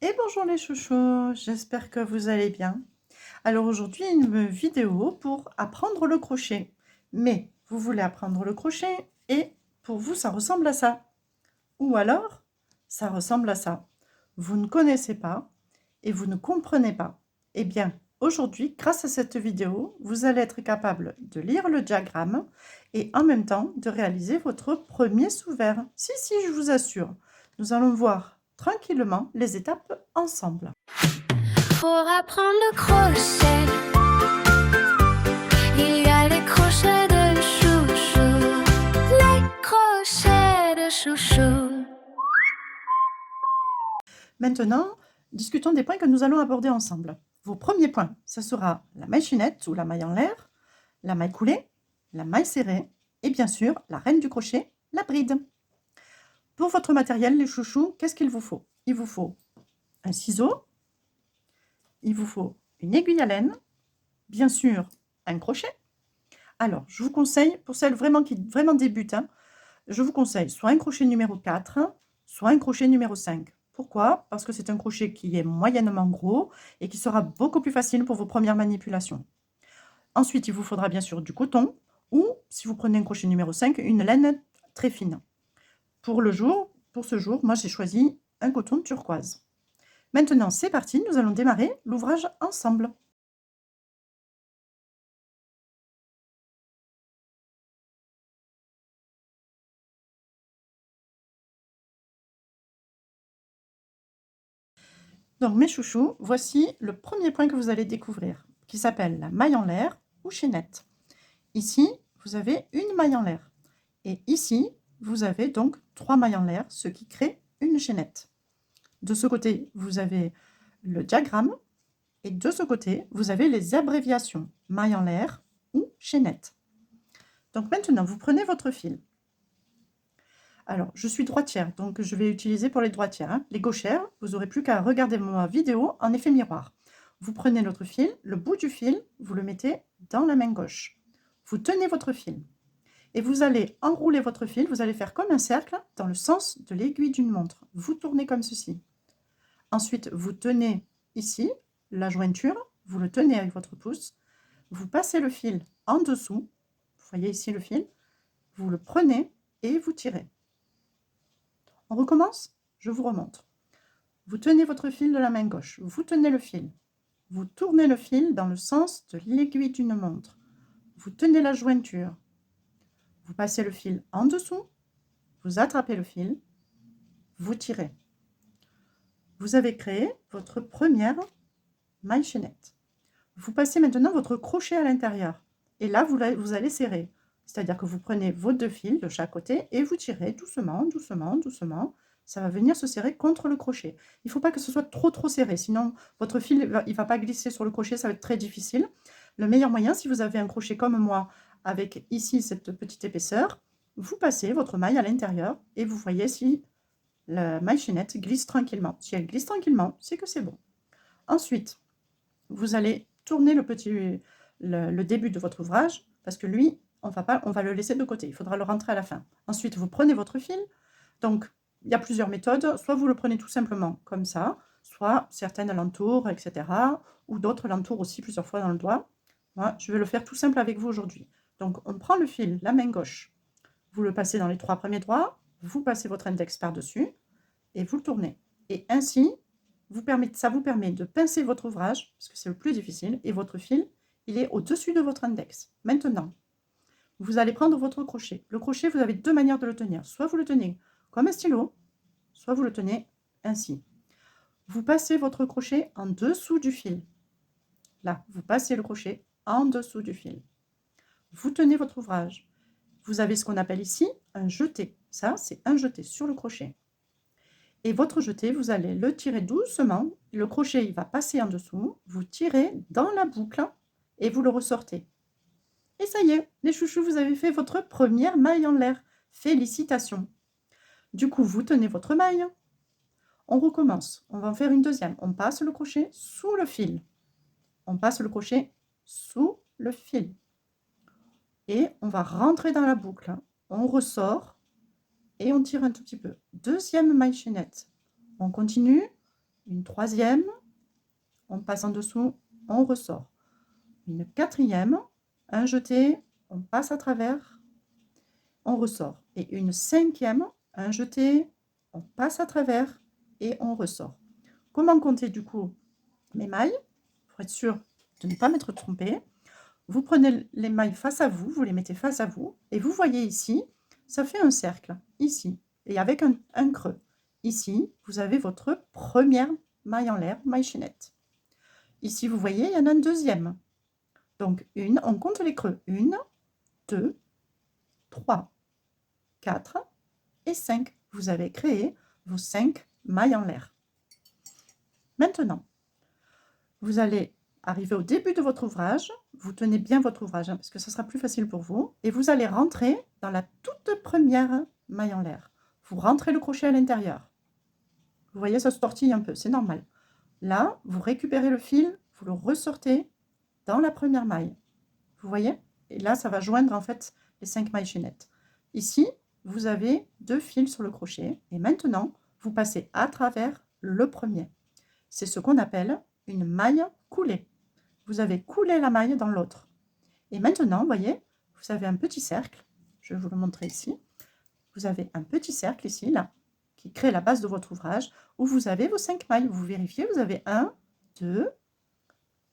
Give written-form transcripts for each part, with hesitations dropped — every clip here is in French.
Et bonjour les chouchous, j'espère que vous allez bien. Alors aujourd'hui, une vidéo pour apprendre le crochet. Mais vous voulez apprendre le crochet et pour vous, ça ressemble à ça. Ou alors, ça ressemble à ça. Vous ne connaissez pas et vous ne comprenez pas. Eh bien, aujourd'hui, grâce à cette vidéo, vous allez être capable de lire le diagramme et en même temps de réaliser votre premier sous-vert. Si, je vous assure. Nous allons voir tranquillement les étapes ensemble. Pour apprendre le crochet, il y a les crochets de chouchou, les crochets de chouchou. Maintenant, discutons des points que nous allons aborder ensemble. Vos premiers points, ce sera la maille chaînette ou la maille en l'air, la maille coulée, la maille serrée et bien sûr la reine du crochet, la bride. Pour votre matériel, les chouchous, qu'est-ce qu'il vous faut? Il vous faut un ciseau, il vous faut une aiguille à laine, bien sûr un crochet. Alors, je vous conseille, pour celles qui vraiment débutent, je vous conseille soit un crochet numéro 4, soit un crochet numéro 5. Pourquoi? Parce que c'est un crochet qui est moyennement gros et qui sera beaucoup plus facile pour vos premières manipulations. Ensuite, il vous faudra bien sûr du coton ou, si vous prenez un crochet numéro 5, une laine très fine. Pour ce jour, moi j'ai choisi un coton turquoise. Maintenant, c'est parti, nous allons démarrer l'ouvrage ensemble. Donc mes chouchous, voici le premier point que vous allez découvrir, qui s'appelle la maille en l'air ou chaînette. Ici, vous avez une maille en l'air. Et ici, vous avez donc 3 mailles en l'air, ce qui crée une chaînette. De ce côté, vous avez le diagramme. Et de ce côté, vous avez les abréviations, maille en l'air ou chaînette. Donc maintenant, vous prenez votre fil. Alors, je suis droitière, donc je vais utiliser pour les droitières. Hein. Les gauchères, vous n'aurez plus qu'à regarder ma vidéo en effet miroir. Vous prenez notre fil, le bout du fil, vous le mettez dans la main gauche. Vous tenez votre fil. Et vous allez enrouler votre fil, vous allez faire comme un cercle dans le sens de l'aiguille d'une montre. Vous tournez comme ceci. Ensuite, vous tenez ici la jointure, vous le tenez avec votre pouce, vous passez le fil en dessous, vous voyez ici le fil, vous le prenez et vous tirez. On recommence? Je vous remonte. Vous tenez votre fil de la main gauche, vous tenez le fil, vous tournez le fil dans le sens de l'aiguille d'une montre, vous tenez la jointure, vous passez le fil en dessous, vous attrapez le fil, vous tirez. Vous avez créé votre première maille chaînette. Vous passez maintenant votre crochet à l'intérieur. Et là, vous allez serrer. C'est-à-dire que vous prenez vos 2 fils de chaque côté et vous tirez doucement, doucement, doucement. Ça va venir se serrer contre le crochet. Il ne faut pas que ce soit trop serré, sinon votre fil il va pas glisser sur le crochet, ça va être très difficile. Le meilleur moyen, si vous avez un crochet comme moi, avec ici cette petite épaisseur, vous passez votre maille à l'intérieur et vous voyez si la maille chaînette glisse tranquillement. Si elle glisse tranquillement, c'est que c'est bon. Ensuite, vous allez tourner le début de votre ouvrage, parce que lui, on va le laisser de côté, il faudra le rentrer à la fin. Ensuite, vous prenez votre fil. Donc, il y a plusieurs méthodes. Soit vous le prenez tout simplement comme ça, soit certaines l'entourent, etc. Ou d'autres l'entourent aussi plusieurs fois dans le doigt. Moi, je vais le faire tout simple avec vous aujourd'hui. Donc, on prend le fil, la main gauche, vous le passez dans les 3 premiers doigts, vous passez votre index par-dessus, et vous le tournez. Et ainsi, ça vous permet de pincer votre ouvrage, parce que c'est le plus difficile, et votre fil, il est au-dessus de votre index. Maintenant, vous allez prendre votre crochet. Le crochet, vous avez 2 manières de le tenir. Soit vous le tenez comme un stylo, soit vous le tenez ainsi. Vous passez votre crochet en dessous du fil. Là, vous passez le crochet en dessous du fil. Vous tenez votre ouvrage. Vous avez ce qu'on appelle ici un jeté. Ça, c'est un jeté sur le crochet. Et votre jeté, vous allez le tirer doucement. Le crochet, il va passer en dessous. Vous tirez dans la boucle et vous le ressortez. Et ça y est, les chouchous, vous avez fait votre première maille en l'air. Félicitations! Du coup, vous tenez votre maille. On recommence. On va en faire une deuxième. On passe le crochet sous le fil. On passe le crochet sous le fil. Et on va rentrer dans la boucle. On ressort et on tire un tout petit peu. Deuxième maille chaînette. On continue. une troisième, on passe en dessous, on ressort. Une quatrième, un jeté, on passe à travers, on ressort. Et une cinquième, un jeté, on passe à travers et on ressort. Comment compter du coup mes mailles? Pour être sûr de ne pas m'être trompée, vous prenez les mailles face à vous, vous les mettez face à vous, et vous voyez ici, ça fait un cercle, ici, et avec un creux. Ici, vous avez votre première maille en l'air, maille chaînette. Ici, vous voyez, il y en a une deuxième. Donc, on compte les creux. 1, 2, 3, 4 et 5. Vous avez créé vos 5 mailles en l'air. Maintenant, vous allez arriver au début de votre ouvrage. Vous tenez bien votre ouvrage, parce que ce sera plus facile pour vous. Et vous allez rentrer dans la toute première maille en l'air. Vous rentrez le crochet à l'intérieur. Vous voyez, ça se tortille un peu, c'est normal. Là, vous récupérez le fil, vous le ressortez dans la première maille. Vous voyez? Et là, ça va joindre en fait les 5 mailles chaînettes. Ici, vous avez 2 fils sur le crochet. Et maintenant, vous passez à travers le premier. C'est ce qu'on appelle une maille coulée. Vous avez coulé la maille dans l'autre. Et maintenant, vous voyez, vous avez un petit cercle. Je vais vous le montrer ici. Vous avez un petit cercle ici, là, qui crée la base de votre ouvrage, où vous avez vos 5 mailles. Vous vérifiez, vous avez 1, 2,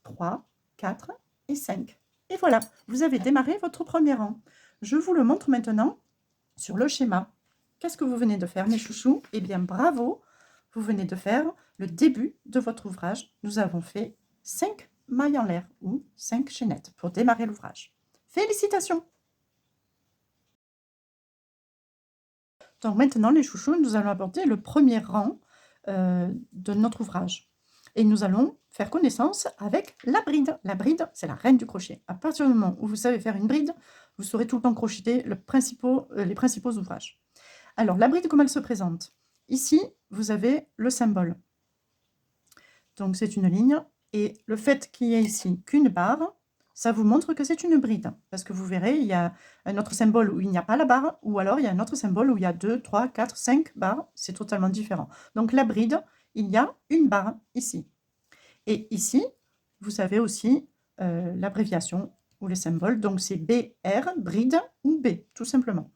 3, 4 et 5. Et voilà, vous avez démarré votre premier rang. Je vous le montre maintenant sur le schéma. Qu'est-ce que vous venez de faire, mes chouchous? Eh bien, bravo, vous venez de faire le début de votre ouvrage. Nous avons fait 5 mailles en l'air ou 5 chaînettes pour démarrer l'ouvrage. Félicitations! Donc maintenant, les chouchous, nous allons aborder le premier rang de notre ouvrage. Et nous allons faire connaissance avec la bride. La bride, c'est la reine du crochet. À partir du moment où vous savez faire une bride, vous saurez tout le temps crocheter les principaux ouvrages. Alors, la bride, comment elle se présente? Ici, vous avez le symbole. Donc, c'est une ligne. Et le fait qu'il y ait ici qu'une barre, ça vous montre que c'est une bride. Parce que vous verrez, il y a un autre symbole où il n'y a pas la barre, ou alors il y a un autre symbole où il y a 2, 3, 4, 5 barres. C'est totalement différent. Donc, la bride, il y a une barre ici. Et ici, vous avez aussi l'abréviation ou le symbole. Donc, c'est BR, bride ou B, tout simplement.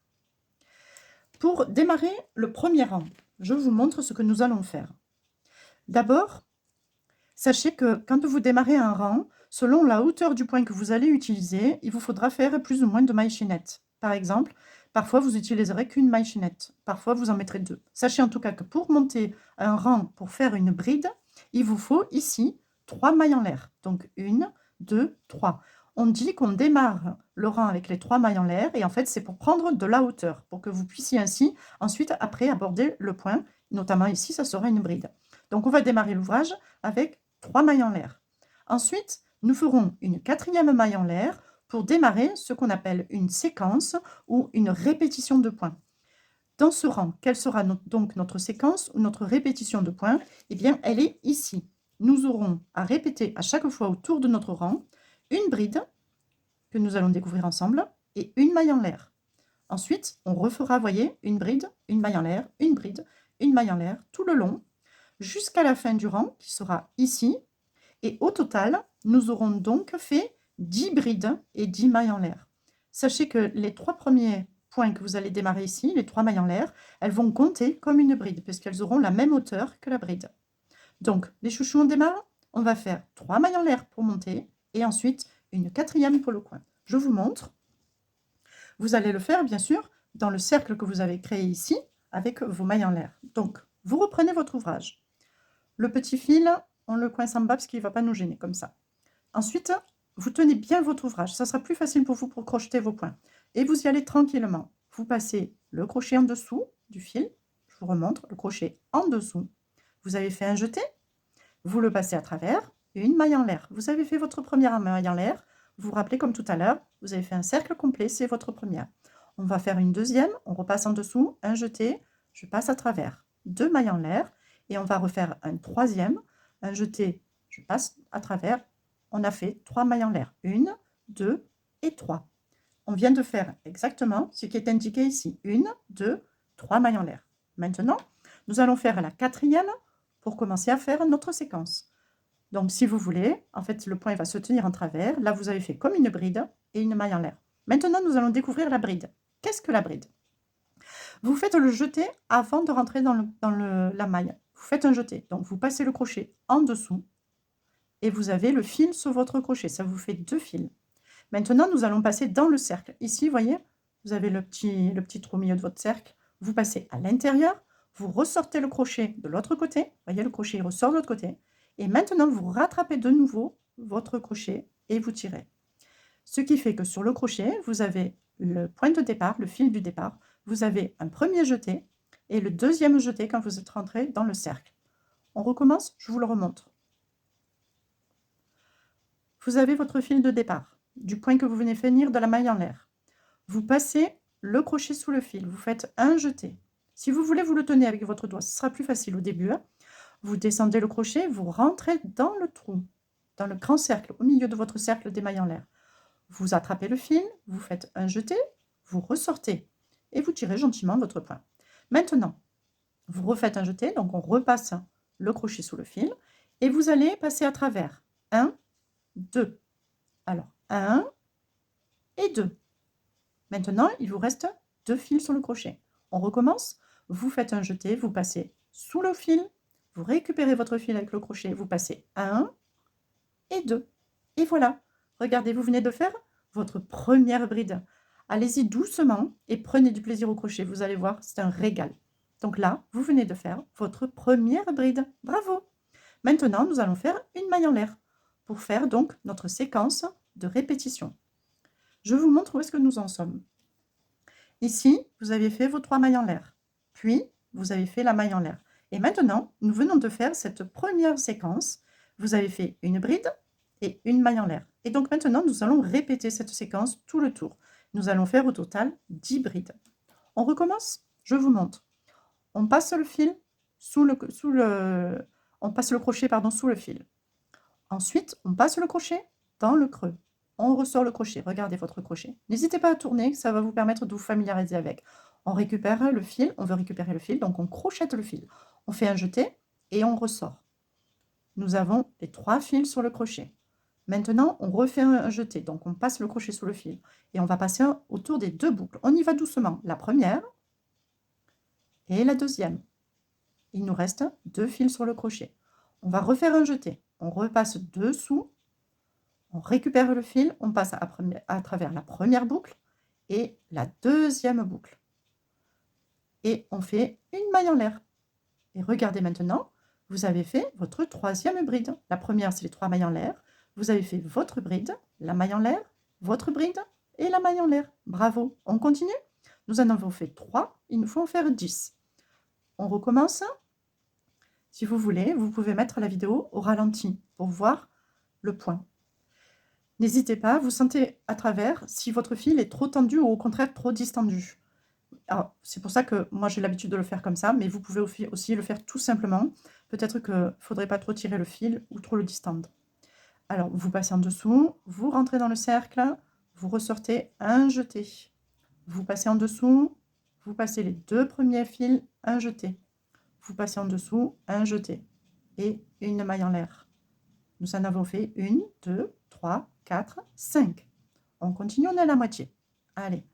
Pour démarrer le premier rang, je vous montre ce que nous allons faire. D'abord, sachez que quand vous démarrez un rang, selon la hauteur du point que vous allez utiliser, il vous faudra faire plus ou moins de mailles chaînettes. Par exemple, parfois vous utiliserez qu'une maille chaînette, parfois vous en mettrez 2. Sachez en tout cas que pour monter un rang, pour faire une bride, il vous faut ici 3 mailles en l'air. Donc 1, 2, 3. On dit qu'on démarre le rang avec les 3 mailles en l'air et en fait c'est pour prendre de la hauteur, pour que vous puissiez ainsi ensuite après aborder le point, notamment ici ça sera une bride. Donc on va démarrer l'ouvrage avec 3 mailles en l'air. Ensuite, nous ferons une 4e maille en l'air pour démarrer ce qu'on appelle une séquence ou une répétition de points. Dans ce rang, quelle sera donc notre séquence ou notre répétition de points? Eh bien, elle est ici. Nous aurons à répéter à chaque fois autour de notre rang une bride que nous allons découvrir ensemble et une maille en l'air. Ensuite, on refera, voyez, une bride, une maille en l'air, une bride, une maille en l'air tout le long jusqu'à la fin du rang qui sera ici. Et au total, nous aurons donc fait 10 brides et 10 mailles en l'air. Sachez que les 3 premiers points que vous allez démarrer ici, les 3 mailles en l'air, elles vont compter comme une bride puisqu'elles auront la même hauteur que la bride. Donc, les chouchous, on démarre. On va faire 3 mailles en l'air pour monter et ensuite une 4e pour le coin. Je vous montre. Vous allez le faire, bien sûr, dans le cercle que vous avez créé ici avec vos mailles en l'air. Donc, vous reprenez votre ouvrage. Le petit fil, on le coince en bas parce qu'il ne va pas nous gêner comme ça. Ensuite, vous tenez bien votre ouvrage. Ça sera plus facile pour vous pour crocheter vos points. Et vous y allez tranquillement. Vous passez le crochet en dessous du fil. Je vous remontre le crochet en dessous. Vous avez fait un jeté. Vous le passez à travers. Une maille en l'air. Vous avez fait votre première maille en l'air. Vous vous rappelez comme tout à l'heure, vous avez fait un cercle complet. C'est votre première. On va faire une deuxième. On repasse en dessous. Un jeté. Je passe à travers. 2 mailles en l'air. Et on va refaire un troisième. Un jeté, je passe à travers. On a fait 3 mailles en l'air. 1, 2 et 3. On vient de faire exactement ce qui est indiqué ici. 1, 2, 3 mailles en l'air. Maintenant, nous allons faire la 4e pour commencer à faire notre séquence. Donc, si vous voulez, en fait, le point va se tenir en travers. Là, vous avez fait comme une bride et une maille en l'air. Maintenant, nous allons découvrir la bride. Qu'est-ce que la bride? Vous faites le jeté avant de rentrer dans la maille. Vous faites un jeté. Donc, vous passez le crochet en dessous et vous avez le fil sur votre crochet. Ça vous fait 2 fils. Maintenant, nous allons passer dans le cercle. Ici, vous voyez, vous avez le petit trou au milieu de votre cercle. Vous passez à l'intérieur. Vous ressortez le crochet de l'autre côté. Vous voyez, le crochet il ressort de l'autre côté. Et maintenant, vous rattrapez de nouveau votre crochet et vous tirez. Ce qui fait que sur le crochet, vous avez le point de départ, le fil du départ. Vous avez un premier jeté et le deuxième jeté quand vous êtes rentré dans le cercle. On recommence, je vous le remontre. Vous avez votre fil de départ, du point que vous venez finir de la maille en l'air. Vous passez le crochet sous le fil, vous faites un jeté. Si vous voulez, vous le tenez avec votre doigt, ce sera plus facile au début. Vous descendez le crochet, vous rentrez dans le trou, dans le grand cercle, au milieu de votre cercle des mailles en l'air. Vous attrapez le fil, vous faites un jeté, vous ressortez et vous tirez gentiment votre point. Maintenant, vous refaites un jeté, donc on repasse le crochet sous le fil et vous allez passer à travers 1, 2. Alors, 1 et 2. Maintenant, il vous reste 2 fils sur le crochet. On recommence, vous faites un jeté, vous passez sous le fil, vous récupérez votre fil avec le crochet, vous passez 1 et 2. Et voilà, regardez, vous venez de faire votre première bride. Allez-y doucement et prenez du plaisir au crochet, vous allez voir, c'est un régal. Donc là, vous venez de faire votre première bride. Bravo! Maintenant, nous allons faire une maille en l'air pour faire donc notre séquence de répétition. Je vous montre où est-ce que nous en sommes. Ici, vous avez fait vos 3 mailles en l'air, puis vous avez fait la maille en l'air. Et maintenant, nous venons de faire cette première séquence. Vous avez fait une bride et une maille en l'air. Et donc maintenant, nous allons répéter cette séquence tout le tour. Nous allons faire au total 10 brides. On recommence? Je vous montre. On passe le fil on passe le crochet sous le fil. Ensuite, on passe le crochet dans le creux. On ressort le crochet. Regardez votre crochet. N'hésitez pas à tourner, ça va vous permettre de vous familiariser avec. On récupère le fil, on veut récupérer le fil, donc on crochette le fil. On fait un jeté et on ressort. Nous avons les 3 fils sur le crochet. Maintenant, on refait un jeté, donc on passe le crochet sous le fil. Et on va passer autour des 2 boucles. On y va doucement. La première et la deuxième. Il nous reste 2 fils sur le crochet. On va refaire un jeté. On repasse dessous. On récupère le fil. On passe à travers la première boucle et la deuxième boucle. Et on fait une maille en l'air. Et regardez maintenant, vous avez fait votre 3e bride. La première, c'est les 3 mailles en l'air. Vous avez fait votre bride, la maille en l'air, votre bride et la maille en l'air. Bravo. On continue? Nous en avons fait 3. Il nous faut en faire 10. On recommence. Si vous voulez, vous pouvez mettre la vidéo au ralenti pour voir le point. N'hésitez pas, vous sentez à travers si votre fil est trop tendu ou au contraire trop distendu. Alors, c'est pour ça que moi j'ai l'habitude de le faire comme ça, mais vous pouvez aussi le faire tout simplement. Peut-être qu'il ne faudrait pas trop tirer le fil ou trop le distendre. Alors, vous passez en dessous, vous rentrez dans le cercle, vous ressortez un jeté. Vous passez en dessous, vous passez les 2 premiers fils, un jeté. Vous passez en dessous, un jeté et une maille en l'air. Nous en avons fait 1, 2, 3, 4, 5. On continue, on est à la moitié. Allez,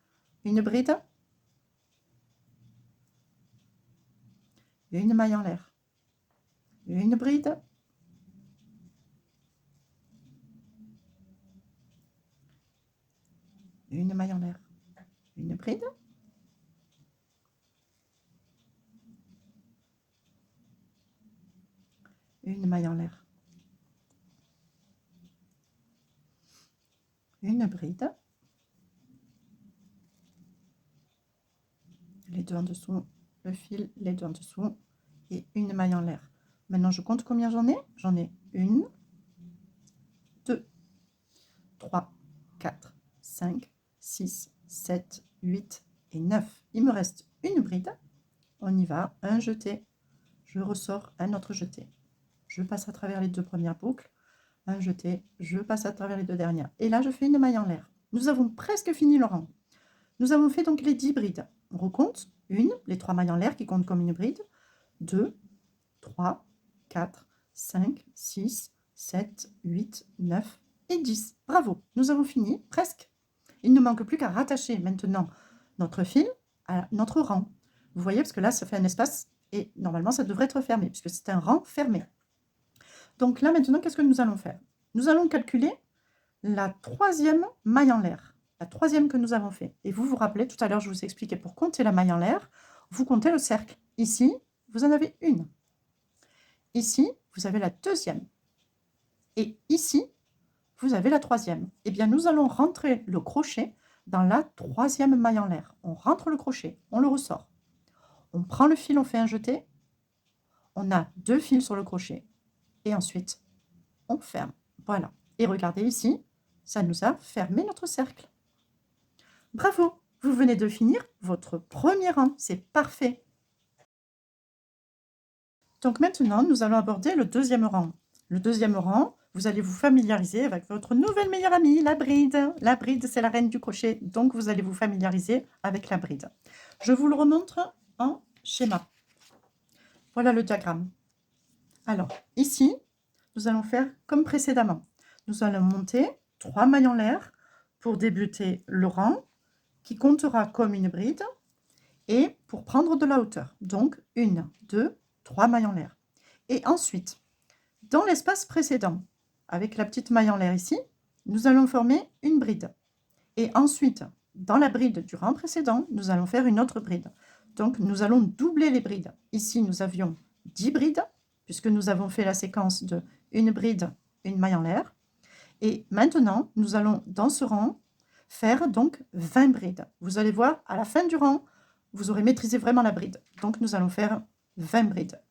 une bride, une maille en l'air, une bride, une maille en l'air, une bride, une maille en l'air, une bride, les 2 en dessous, le fil, les 2 en dessous et une maille en l'air. Maintenant, je compte combien j'en ai. J'en ai 1, 2, 3, 4, 5, 6, 7, 8 et 9. Il me reste une bride. On y va, un jeté. Je ressors un autre jeté. Je passe à travers les 2 premières boucles. Un jeté, je passe à travers les 2 dernières. Et là, je fais une maille en l'air. Nous avons presque fini le rang. Nous avons fait donc les 10 brides. On recompte. 1, les 3 mailles en l'air qui comptent comme une bride. 2, 3, 4, 5, 6, 7, 8, 9 et 10. Bravo, nous avons fini, presque. Il ne manque plus qu'à rattacher maintenant notre fil à notre rang. Vous voyez, parce que là, ça fait un espace et normalement, ça devrait être fermé, puisque c'est un rang fermé. Donc là, maintenant, qu'est-ce que nous allons faire? Nous allons calculer la troisième maille en l'air, la troisième que nous avons fait. Et vous vous rappelez, tout à l'heure, je vous ai expliqué, pour compter la maille en l'air, vous comptez le cercle. Ici, vous en avez une. Ici, vous avez la deuxième. Et ici, vous avez la troisième. Eh bien, nous allons rentrer le crochet dans la troisième maille en l'air. On rentre le crochet, on le ressort. On prend le fil, on fait un jeté. On a 2 fils sur le crochet. Et ensuite, on ferme. Voilà. Et regardez ici, ça nous a fermé notre cercle. Bravo! Vous venez de finir votre premier rang. C'est parfait. Donc maintenant, nous allons aborder le deuxième rang. Le deuxième rang, vous allez vous familiariser avec votre nouvelle meilleure amie, la bride. La bride, c'est la reine du crochet, donc vous allez vous familiariser avec la bride. Je vous le remontre en schéma. Voilà le diagramme. Alors, ici, nous allons faire comme précédemment. Nous allons monter 3 mailles en l'air pour débuter le rang qui comptera comme une bride et pour prendre de la hauteur. Donc, 1, 2, 3 mailles en l'air. Et ensuite, dans l'espace précédent, avec la petite maille en l'air ici, nous allons former une bride. Et ensuite, dans la bride du rang précédent, nous allons faire une autre bride. Donc, nous allons doubler les brides. Ici, nous avions 10 brides, puisque nous avons fait la séquence de une bride, une maille en l'air. Et maintenant, nous allons, dans ce rang, faire donc 20 brides. Vous allez voir, à la fin du rang, vous aurez maîtrisé vraiment la bride. Donc, nous allons faire 20 brides.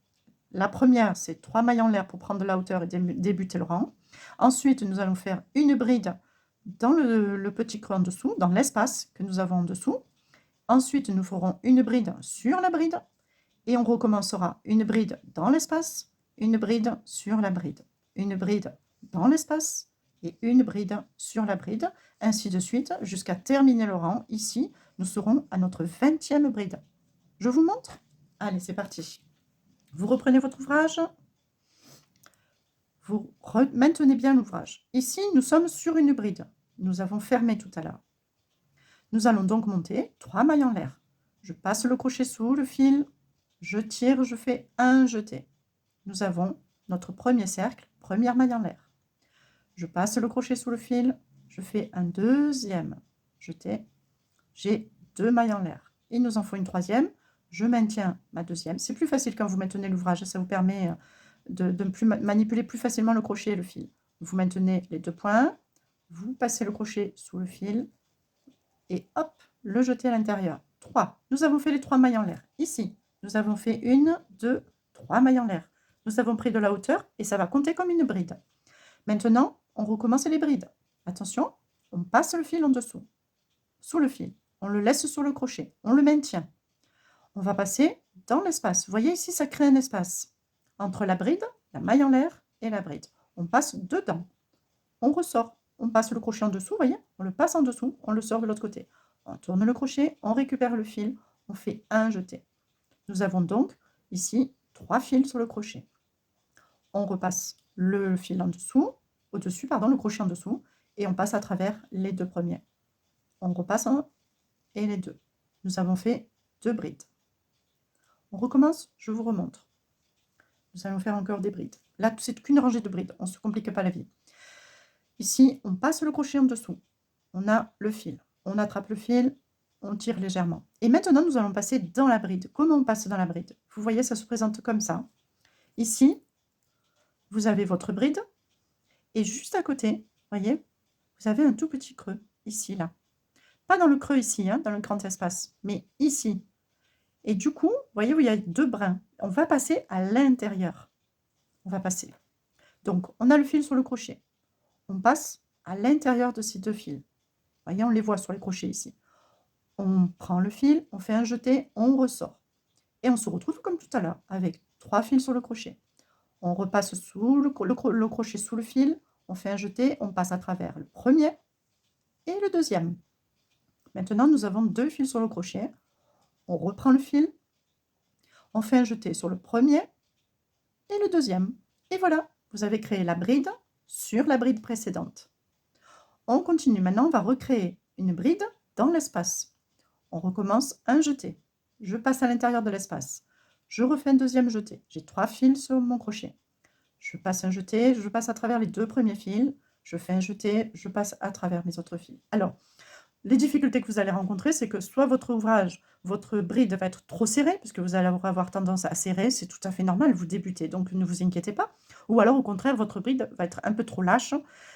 La première, c'est 3 mailles en l'air pour prendre de la hauteur et débuter le rang. Ensuite, nous allons faire une bride dans le petit creux en dessous, dans l'espace que nous avons en dessous. Ensuite, nous ferons une bride sur la bride et on recommencera une bride dans l'espace, une bride sur la bride, une bride dans l'espace et une bride sur la bride, ainsi de suite jusqu'à terminer le rang. Ici, nous serons à notre 20e bride. Je vous montre? Allez, c'est parti. Vous reprenez votre ouvrage. Vous maintenez bien l'ouvrage. Ici, nous sommes sur une bride. Nous avons fermé tout à l'heure. Nous allons donc monter 3 mailles en l'air. Je passe le crochet sous le fil, je tire, je fais un jeté. Nous avons notre premier cercle, première maille en l'air. Je passe le crochet sous le fil, je fais un deuxième jeté. J'ai 2 mailles en l'air. Il nous en faut une troisième. Je maintiens ma deuxième. C'est plus facile quand vous maintenez l'ouvrage. Ça vous permet de manipuler plus facilement le crochet et le fil. Vous maintenez les 2 points. Vous passez le crochet sous le fil. Et hop, le jeter à l'intérieur. 3. Nous avons fait les 3 mailles en l'air. Ici, nous avons fait 1, 2, 3 mailles en l'air. Nous avons pris de la hauteur et ça va compter comme une bride. Maintenant, on recommence les brides. Attention, on passe le fil en dessous, sous le fil. On le laisse sur le crochet. On le maintient. On va passer dans l'espace. Vous voyez ici, ça crée un espace entre la bride, la maille en l'air et la bride. On passe dedans. On ressort. On passe le crochet en dessous, vous voyez? On le passe en dessous, on le sort de l'autre côté. On tourne le crochet, on récupère le fil, on fait un jeté. Nous avons donc ici 3 fils sur le crochet. On repasse le fil en dessous, au-dessus, pardon, le crochet en dessous, et on passe à travers les 2 premiers. On repasse un et les 2. Nous avons fait 2 brides. On recommence, je vous remontre. Nous allons faire encore des brides. Là, c'est qu'une rangée de brides, on ne se complique pas la vie. Ici, on passe le crochet en dessous. On a le fil. On attrape le fil, on tire légèrement. Et maintenant, nous allons passer dans la bride. Comment on passe dans la bride? Vous voyez, ça se présente comme ça. Ici, vous avez votre bride. Et juste à côté, voyez, vous avez un tout petit creux. Ici, là. Pas dans le creux ici, hein, dans le grand espace, mais ici. Et du coup, vous voyez où il y a 2 brins. On va passer à l'intérieur. On va passer. Donc, on a le fil sur le crochet. On passe à l'intérieur de ces 2 fils. Vous voyez, on les voit sur les crochets ici. On prend le fil, on fait un jeté, on ressort. Et on se retrouve comme tout à l'heure, avec 3 fils sur le crochet. On repasse sous le crochet sous le fil, on fait un jeté, on passe à travers le premier et le deuxième. Maintenant, nous avons 2 fils sur le crochet. On reprend le fil, on fait un jeté sur le premier et le deuxième. Et voilà, vous avez créé la bride sur la bride précédente. On continue. Maintenant, on va recréer une bride dans l'espace. On recommence un jeté. Je passe à l'intérieur de l'espace. Je refais un deuxième jeté. J'ai 3 fils sur mon crochet. Je passe un jeté, je passe à travers les 2 premiers fils. Je fais un jeté, je passe à travers mes autres fils. Alors, les difficultés que vous allez rencontrer, c'est que soit votre ouvrage, votre bride va être trop serrée, puisque vous allez avoir tendance à serrer, c'est tout à fait normal, vous débutez, donc ne vous inquiétez pas. Ou alors, au contraire, votre bride va être un peu trop lâche,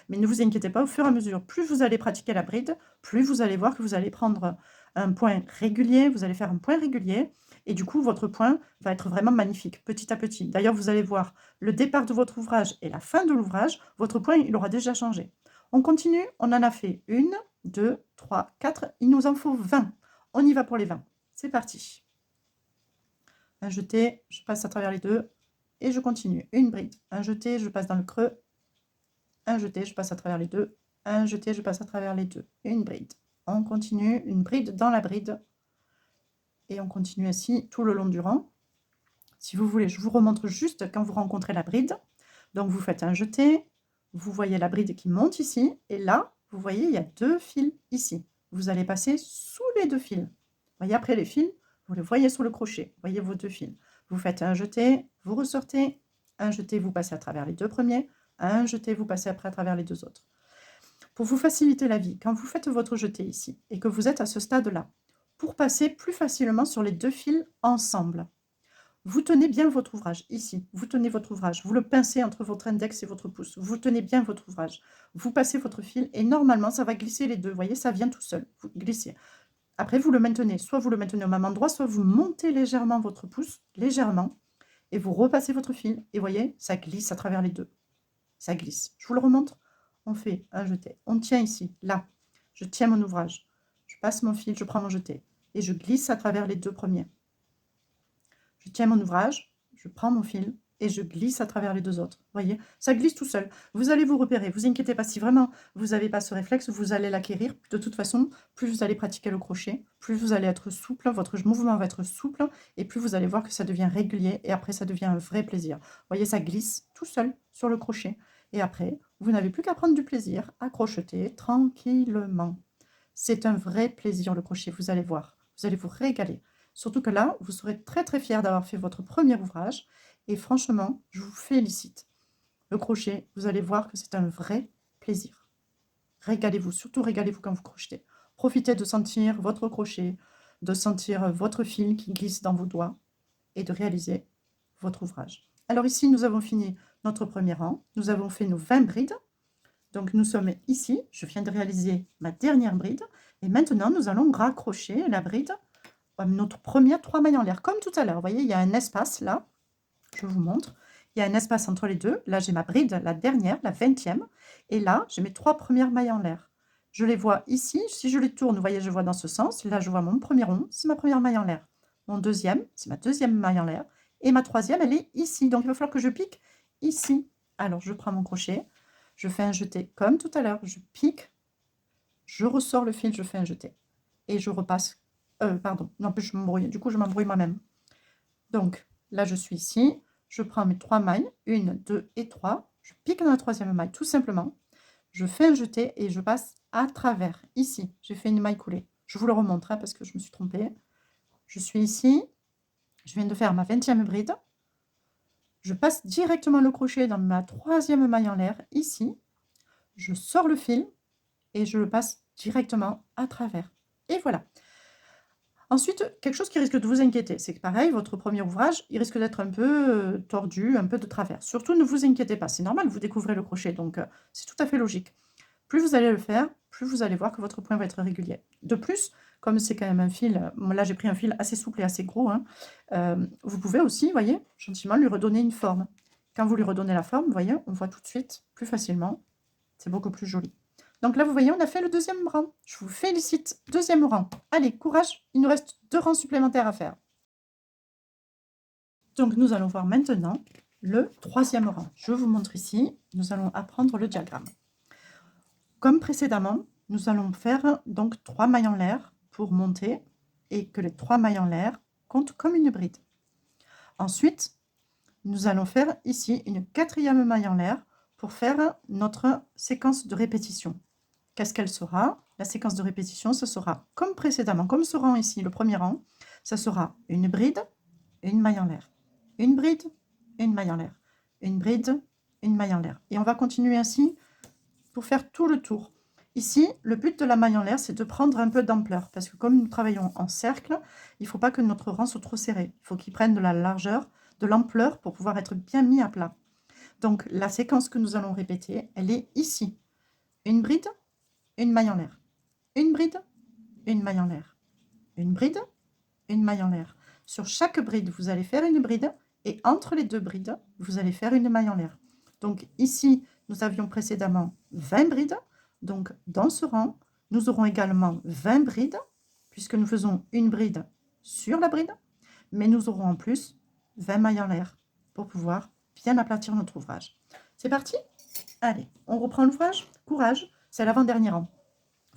mais ne vous inquiétez pas, au fur et à mesure, plus vous allez pratiquer la bride, plus vous allez voir que vous allez prendre un point régulier, vous allez faire un point régulier, et du coup, votre point va être vraiment magnifique, petit à petit. D'ailleurs, vous allez voir le départ de votre ouvrage et la fin de l'ouvrage, votre point, il aura déjà changé. On continue, on en a fait 1, 2, 3, 4, il nous en faut 20. On y va pour les 20. C'est parti. Un jeté, je passe à travers les 2 et je continue. Une bride, un jeté, je passe dans le creux. Un jeté, je passe à travers les 2. Un jeté, je passe à travers les 2. Une bride. On continue, une bride dans la bride. Et on continue ainsi tout le long du rang. Si vous voulez, je vous remontre juste quand vous rencontrez la bride. Donc vous faites un jeté, vous voyez la bride qui monte ici, et là, vous voyez, il y a 2 fils ici. Vous allez passer sous les 2 fils. Vous voyez, après les fils, vous les voyez sur le crochet. Vous voyez vos 2 fils. Vous faites un jeté, vous ressortez. Un jeté, vous passez à travers les 2 premiers. Un jeté, vous passez après à travers les 2 autres. Pour vous faciliter la vie, quand vous faites votre jeté ici, et que vous êtes à ce stade-là, pour passer plus facilement sur les 2 fils ensemble, vous tenez bien votre ouvrage, ici, vous tenez votre ouvrage, vous le pincez entre votre index et votre pouce, vous tenez bien votre ouvrage, vous passez votre fil et normalement ça va glisser les 2, vous voyez, ça vient tout seul, vous glissez. Après vous le maintenez, soit vous le maintenez au même endroit, soit vous montez légèrement votre pouce, légèrement, et vous repassez votre fil, et vous voyez, ça glisse à travers les 2, ça glisse. Je vous le remontre, on fait un jeté, on tient ici, là, je tiens mon ouvrage, je passe mon fil, je prends mon jeté, et je glisse à travers les 2 premiers. Je tiens mon ouvrage, je prends mon fil et je glisse à travers les 2 autres. Vous voyez, ça glisse tout seul. Vous allez vous repérer. Vous inquiétez pas, si vraiment vous n'avez pas ce réflexe, vous allez l'acquérir. De toute façon, plus vous allez pratiquer le crochet, plus vous allez être souple, votre mouvement va être souple et plus vous allez voir que ça devient régulier et après ça devient un vrai plaisir. Vous voyez, ça glisse tout seul sur le crochet et après, vous n'avez plus qu'à prendre du plaisir à crocheter tranquillement. C'est un vrai plaisir le crochet, vous allez voir. Vous allez vous régaler. Surtout que là, vous serez très très fiers d'avoir fait votre premier ouvrage. Et franchement, je vous félicite. Le crochet, vous allez voir que c'est un vrai plaisir. Régalez-vous, surtout régalez-vous quand vous crochetez. Profitez de sentir votre crochet, de sentir votre fil qui glisse dans vos doigts et de réaliser votre ouvrage. Alors ici, nous avons fini notre premier rang. Nous avons fait nos 20 brides. Donc nous sommes ici. Je viens de réaliser ma dernière bride. Et maintenant, nous allons raccrocher la bride notre première 3 mailles en l'air, comme tout à l'heure. Vous voyez, il y a un espace là, je vous montre. Il y a un espace entre les 2. Là, j'ai ma bride, la dernière, la 20e. Et là, j'ai mes 3 premières mailles en l'air. Je les vois ici. Si je les tourne, vous voyez, je vois dans ce sens. Là, je vois mon premier rond, c'est ma première maille en l'air. Mon deuxième, c'est ma deuxième maille en l'air. Et ma troisième, elle est ici. Donc, il va falloir que je pique ici. Alors, je prends mon crochet. Je fais un jeté comme tout à l'heure. Je pique. Je ressors le fil, je fais un jeté. Et je repasse. Pardon, non, je m'embrouille. Du coup, je m'embrouille moi-même. Donc, là, je suis ici. Je prends mes 3 mailles, 1, 2 et 3. Je pique dans la troisième maille, tout simplement. Je fais un jeté et je passe à travers. Ici, j'ai fait une maille coulée. Je vous le remontre parce que je me suis trompée. Je suis ici. Je viens de faire ma 20e bride. Je passe directement le crochet dans ma troisième maille en l'air, ici. Je sors le fil et je le passe directement à travers. Et voilà. Ensuite, quelque chose qui risque de vous inquiéter, c'est que pareil, votre premier ouvrage, il risque d'être un peu tordu, un peu de travers. Surtout, ne vous inquiétez pas, c'est normal, vous découvrez le crochet, donc c'est tout à fait logique. Plus vous allez le faire, plus vous allez voir que votre point va être régulier. De plus, comme c'est quand même un fil, là j'ai pris un fil assez souple et assez gros, hein, vous pouvez aussi, vous voyez, gentiment lui redonner une forme. Quand vous lui redonnez la forme, vous voyez, on voit tout de suite, plus facilement, c'est beaucoup plus joli. Donc là, vous voyez, on a fait le deuxième rang. Je vous félicite. Deuxième rang. Allez, courage. Il nous reste 2 rangs supplémentaires à faire. Donc, nous allons voir maintenant le troisième rang. Je vous montre ici. Nous allons apprendre le diagramme. Comme précédemment, nous allons faire donc 3 mailles en l'air pour monter et que les 3 mailles en l'air comptent comme une bride. Ensuite, nous allons faire ici une 4e maille en l'air pour faire notre séquence de répétition. Qu'est-ce qu'elle sera? La séquence de répétition, ce sera comme précédemment, comme ce rang ici, le premier rang, ça sera une bride, une maille en l'air, une bride, une maille en l'air, une bride, une maille en l'air. Et on va continuer ainsi pour faire tout le tour. Ici, le but de la maille en l'air, c'est de prendre un peu d'ampleur, parce que comme nous travaillons en cercle, il ne faut pas que notre rang soit trop serré. Il faut qu'il prenne de la largeur, de l'ampleur pour pouvoir être bien mis à plat. Donc, la séquence que nous allons répéter, elle est ici. Une bride, une maille en l'air. Une bride, une maille en l'air. Une bride, une maille en l'air. Sur chaque bride, vous allez faire une bride, et entre les deux brides, vous allez faire une maille en l'air. Donc ici, nous avions précédemment 20 brides. Donc dans ce rang, nous aurons également 20 brides, puisque nous faisons une bride sur la bride, mais nous aurons en plus 20 mailles en l'air pour pouvoir bien aplatir notre ouvrage. C'est parti? Allez, on reprend l'ouvrage. Courage, c'est l'avant-dernier rang.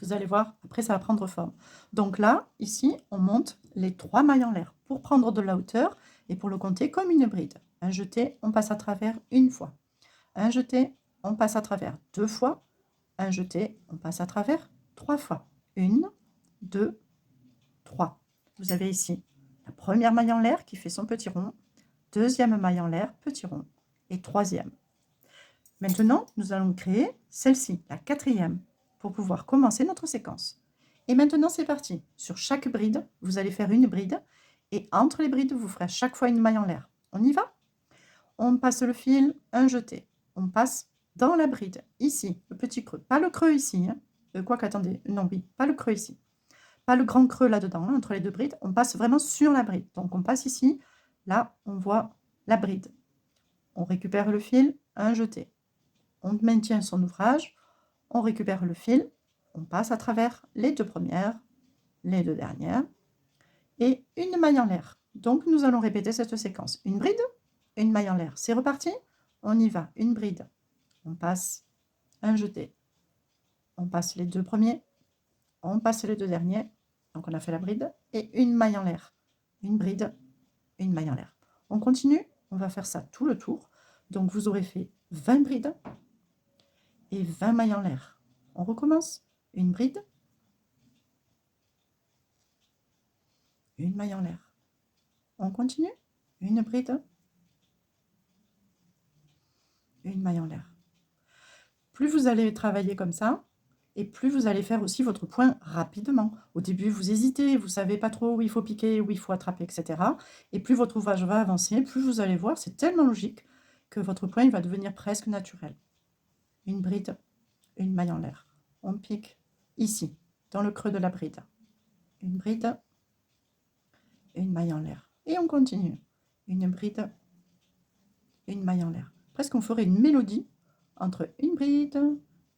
Vous allez voir, après ça va prendre forme. Donc là, ici, on monte les 3 mailles en l'air pour prendre de la hauteur et pour le compter comme une bride. Un jeté, on passe à travers une fois. Un jeté, on passe à travers 2 fois. Un jeté, on passe à travers 3 fois. 1, 2, 3. Vous avez ici la première maille en l'air qui fait son petit rond, deuxième maille en l'air, petit rond, et troisième. Maintenant, nous allons créer celle-ci, la 4e, pour pouvoir commencer notre séquence. Et maintenant, c'est parti. Sur chaque bride, vous allez faire une bride, et entre les brides, vous ferez à chaque fois une maille en l'air. On y va? On passe le fil, un jeté. On passe dans la bride, ici, le petit creux. Pas le creux ici, hein. Quoique, attendez, non, oui, pas le creux ici. Pas le grand creux là-dedans, hein, entre les deux brides. On passe vraiment sur la bride. Donc, on passe ici. Là, on voit la bride. On récupère le fil, un jeté. On maintient son ouvrage. On récupère le fil. On passe à travers les 2 premières, les 2 dernières. Et une maille en l'air. Donc, nous allons répéter cette séquence. Une bride, une maille en l'air. C'est reparti? On y va. Une bride. On passe un jeté. On passe les 2 premiers. On passe les 2 derniers. Donc, on a fait la bride. Et une maille en l'air. Une bride, une maille en l'air. On continue. On va faire ça tout le tour. Donc, vous aurez fait 20 brides et 20 mailles en l'air. On recommence. Une bride. Une maille en l'air. On continue. Une bride. Une maille en l'air. Plus vous allez travailler comme ça, et plus vous allez faire aussi votre point rapidement. Au début, vous hésitez, vous ne savez pas trop où il faut piquer, où il faut attraper, etc. Et plus votre ouvrage va avancer, plus vous allez voir, c'est tellement logique que votre point il va devenir presque naturel. Une bride, une maille en l'air. On pique ici, dans le creux de la bride. Une bride, une maille en l'air. Et on continue. Une bride, une maille en l'air. Presque on ferait une mélodie entre une bride,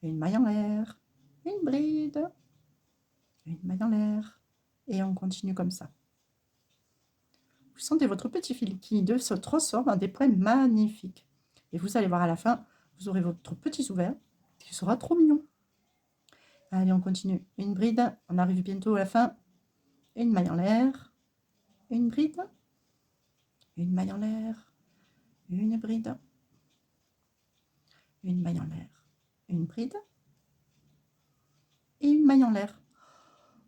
une maille en l'air, une bride, une maille en l'air, et on continue comme ça. Vous sentez votre petit fil qui se transforme en des points magnifiques. Et vous allez voir à la fin, vous aurez votre petit ouvert qui sera trop mignon. Allez, on continue. Une bride, on arrive bientôt à la fin. Une maille en l'air, une bride, une maille en l'air, une bride, une maille en l'air, une bride et une maille en l'air.